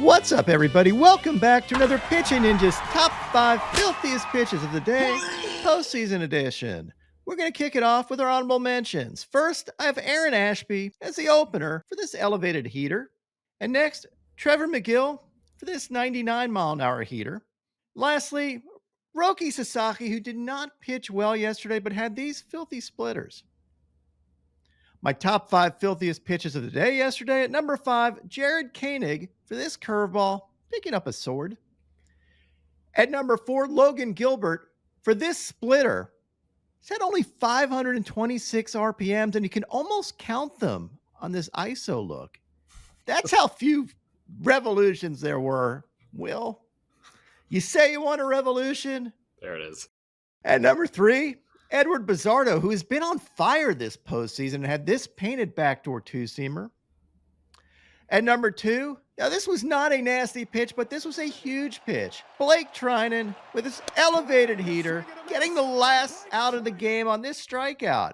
What's up, everybody? Welcome back to another Pitching Ninjas Top 5 Filthiest Pitches of the Day, Postseason Edition. We're going to kick it off with our honorable mentions. First, I have Aaron Ashby as the opener for this elevated heater. And next, Trevor McGill for this 99-mile-an-hour heater. Lastly, Roki Sasaki, who did not pitch well yesterday but had these filthy splitters. My top 5 filthiest pitches of the day yesterday. At number 5, Jared Koenig for this curveball, picking up a sword. At number 4, Logan Gilbert for this splitter. He's had only 526 RPMs, and you can almost count them on this ISO look. That's how few revolutions there were, Will. You say you want a revolution? There it is. At number 3, Eduard Bazardo, who has been on fire this postseason and had this painted backdoor two-seamer. At number 2, now this was not a nasty pitch, but this was a huge pitch. Blake Treinen with his elevated heater, getting the last out of the game on this strikeout.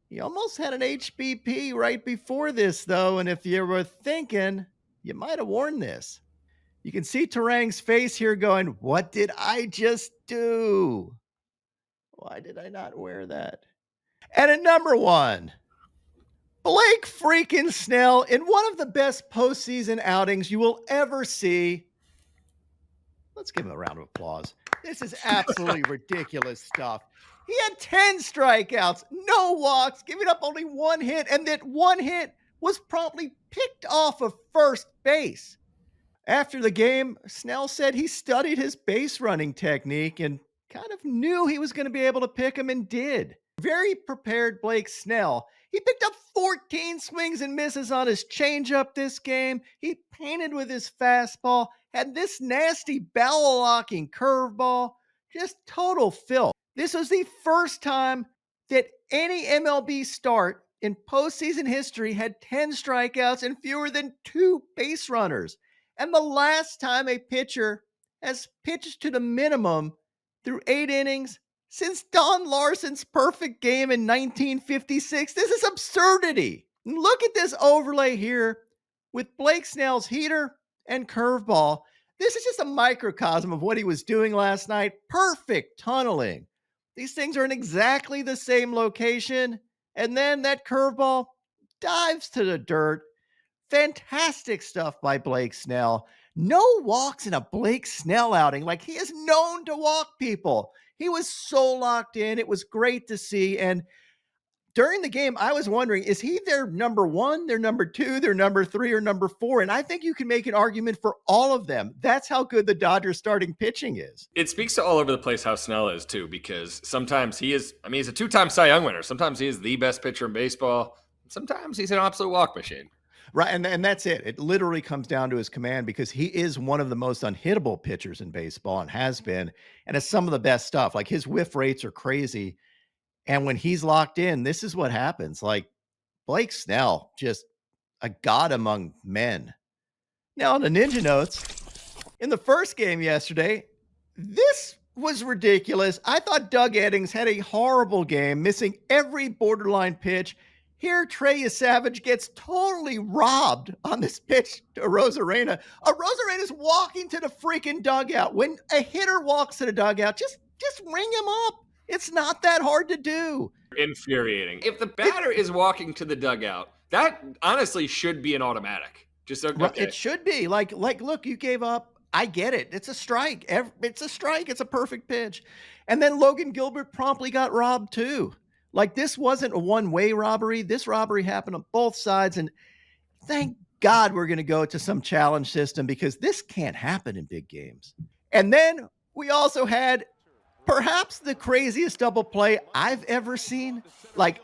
He almost had an HBP right before this, though, and if you were thinking, you might have worn this. You can see Terang's face here going, what did I just do? Why did I not wear that? And at number 1, Blake freaking Snell in one of the best postseason outings you will ever see. Let's give him a round of applause. This is absolutely ridiculous stuff. He had 10 strikeouts, no walks, giving up only 1 hit, and that 1 hit was promptly picked off of first base. After the game, Snell said he studied his base running technique and kind of knew he was going to be able to pick him and did. Very prepared Blake Snell. He picked up 14 swings and misses on his changeup this game. He painted with his fastball, had this nasty barrel-locking curveball. Just total filth. This was the first time that any MLB start in postseason history had 10 strikeouts and fewer than 2 base runners. And the last time a pitcher has pitched to the minimum through 8 innings since Don Larson's perfect game in 1956. This is absurdity. Look at this overlay here with Blake Snell's heater and curveball. This is just a microcosm of what he was doing last night. Perfect tunneling. These things are in exactly the same location. And then that curveball dives to the dirt. Fantastic stuff by Blake Snell. No walks in a Blake Snell outing. Like, he is known to walk people. He was so locked in. It was great to see. And during the game, I was wondering, is he their number 1, their number 2, their number 3, or number 4? And I think you can make an argument for all of them. That's how good the Dodgers starting pitching is. It speaks to all over the place how Snell is, too, because sometimes he's a 2-time Cy Young winner. Sometimes he is the best pitcher in baseball. Sometimes he's an absolute walk machine. Right, and that's it. It literally comes down to his command because he is one of the most unhittable pitchers in baseball and has been, and it's some of the best stuff. Like, his whiff rates are crazy, and when he's locked in, this is what happens. Like, Blake Snell, just a god among men. Now, on the Ninja Notes, in the first game yesterday, this was ridiculous. I thought Doug Eddings had a horrible game, missing every borderline pitch. Here, Trey Savage gets totally robbed on this pitch to Rosarena. Rosarena's walking to the freaking dugout. When a hitter walks to the dugout, just ring him up. It's not that hard to do. Infuriating. If the batter is walking to the dugout, that honestly should be an automatic. Just okay. It should be. Like, look, you gave up. I get it. It's a strike. It's a strike. It's a perfect pitch. And then Logan Gilbert promptly got robbed too. Like, this wasn't a one-way robbery. This robbery happened on both sides. And thank God we're going to go to some challenge system because this can't happen in big games. And then we also had perhaps the craziest double play I've ever seen. Like,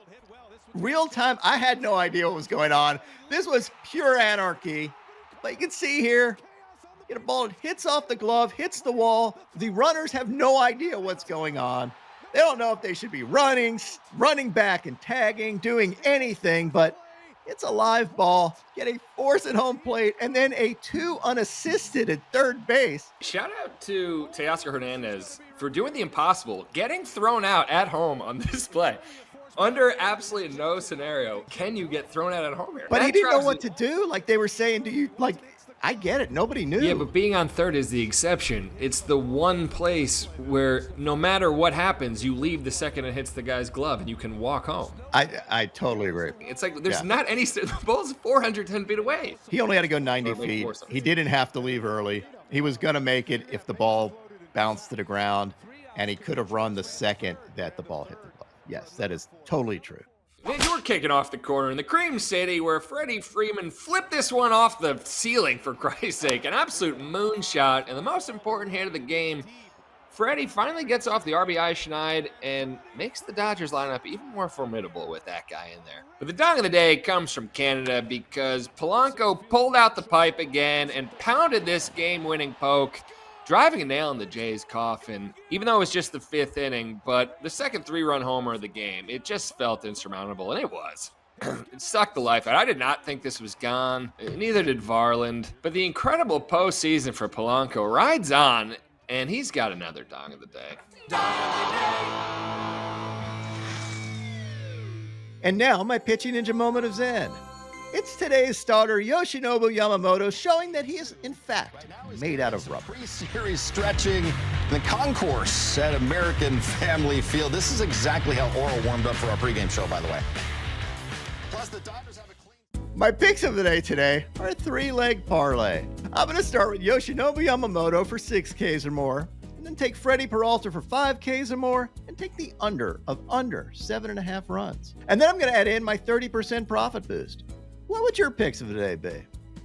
real time, I had no idea what was going on. This was pure anarchy. But you can see here, get a ball, it hits off the glove, hits the wall. The runners have no idea what's going on. They don't know if they should be running back and tagging, doing anything, but it's a live ball, get a force at home plate, and then a 2 unassisted at third base. Shout out to Teoscar Hernandez for doing the impossible, getting thrown out at home on this play. Under absolutely no scenario can you get thrown out at home here. But he didn't know what to do. Like, they were saying, do you, like, I get it. Nobody knew. Yeah, but being on third is the exception. It's the one place where no matter what happens, you leave the second it hits the guy's glove and you can walk home. I totally agree. It's like there's not any. The ball's 410 feet away. He only had to go 90 feet. He didn't have to leave early. He was going to make it if the ball bounced to the ground, and he could have run the second that the ball hit the glove. Yes, that is totally true. Then you're kicking off the corner in the Cream City where Freddie Freeman flipped this one off the ceiling, for Christ's sake. An absolute moonshot, and the most important hit of the game. Freddie finally gets off the RBI schneid and makes the Dodgers lineup even more formidable with that guy in there. But the dong of the day comes from Canada because Polanco pulled out the pipe again and pounded this game-winning poke, driving a nail in the Jays' coffin, even though it was just the fifth inning. But the second 3-run homer of the game, it just felt insurmountable, and it was. It sucked the life out. I did not think this was gone. Neither did Varland. But the incredible postseason for Polanco rides on, and he's got another dong of the day. And now my pitching ninja moment of Zen. It's today's starter, Yoshinobu Yamamoto, showing that he is, in fact, made out of rubber. Pre-series stretching in the concourse at American Family Field. This is exactly how Oral warmed up for our pregame show, by the way. Plus, the Dodgers have a clean... My picks of the day today are a 3-leg parlay. I'm going to start with Yoshinobu Yamamoto for 6 Ks or more, and then take Freddie Peralta for 5 Ks or more, and take the under 7.5 runs. And then I'm going to add in my 30% profit boost. What would your picks of the day be?